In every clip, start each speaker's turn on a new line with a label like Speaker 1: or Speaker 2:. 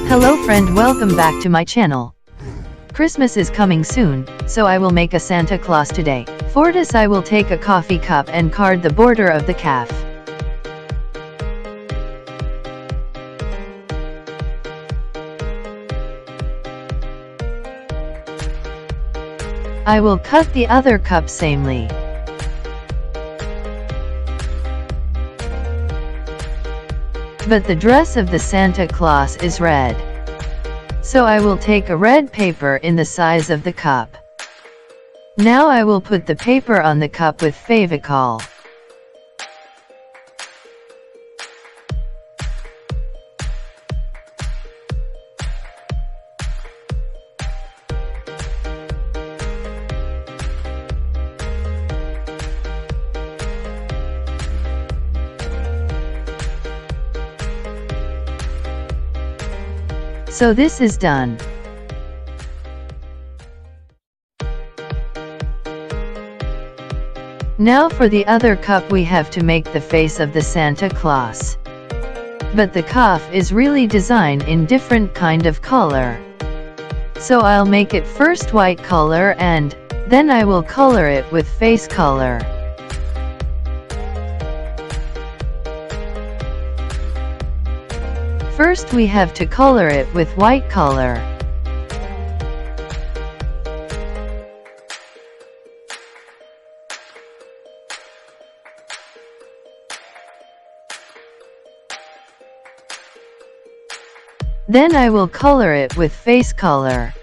Speaker 1: Hello friend, welcome back to my channel. Christmas is coming soon, so I will make a Santa Claus today. For this I will take a coffee cup and card the border of the calf. I will cut the other cup samely. But the dress of the Santa Claus is red. So I will take a red paper in the size of the cup. Now I will put the paper on the cup with favicol. So this is done. Now for the other cup we have to make the face of the Santa Claus. But the cup is really designed in different kind of color. So I'll make it first white color and then I will color it with face color. First we have to color it with white color. Then I will color it with face color.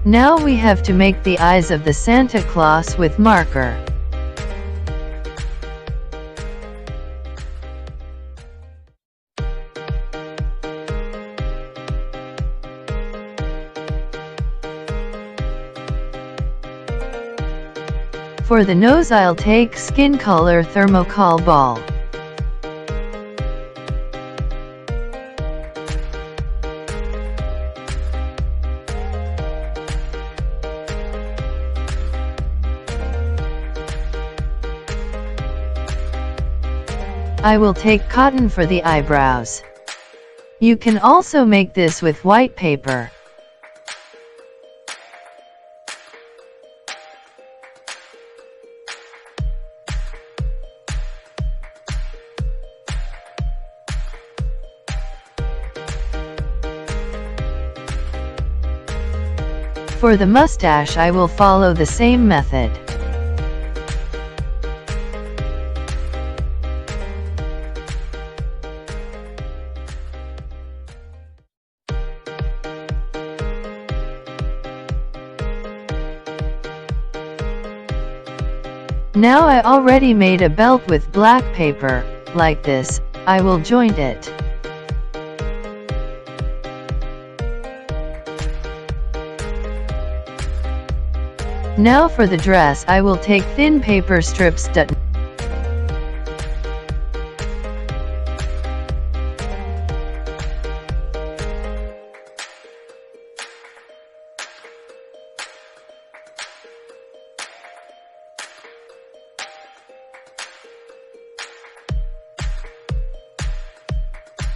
Speaker 1: Now we have to make the eyes of the Santa Claus with marker. For the nose I'll take skin color thermocol ball. I will take cotton for the eyebrows. You can also make this with white paper. For the mustache I will follow the same method. Now I already made a belt with black paper, like this. I will joint it. Now for the dress I will take thin paper strips.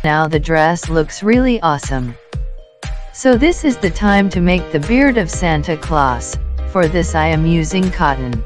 Speaker 1: Now the dress looks really awesome. So this is the time to make the beard of Santa Claus. For this I am using cotton.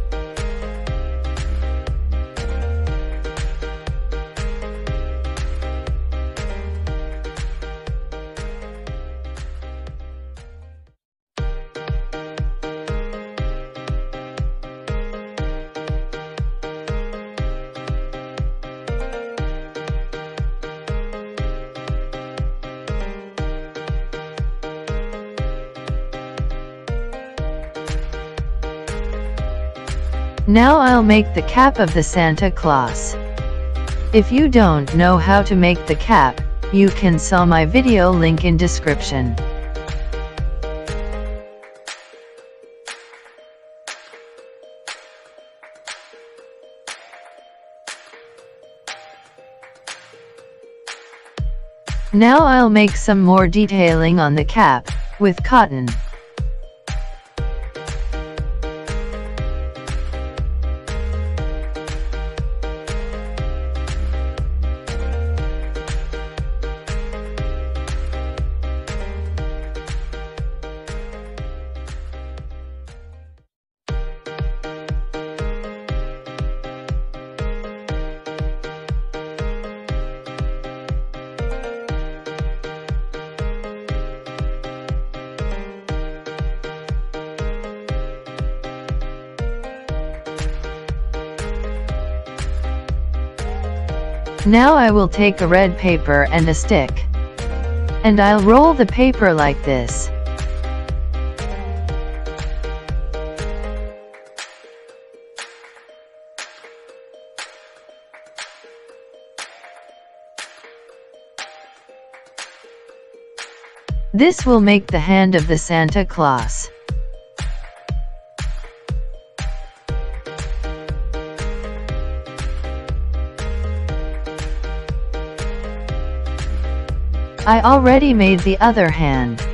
Speaker 1: Now I'll make the cap of the Santa Claus. If you don't know how to make the cap, you can saw my video link in description. Now I'll make some more detailing on the cap, with cotton. Now I will take a red paper and a stick. And I'll roll the paper like this. This will make the hand of the Santa Claus. I already made the other hand.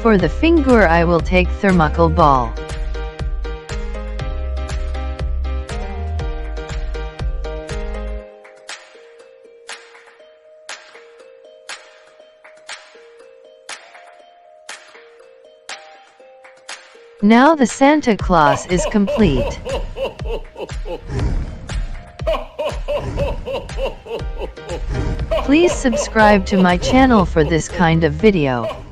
Speaker 1: For the finger I will take thermocol ball. Now the Santa Claus is complete. Please subscribe to my channel for this kind of video.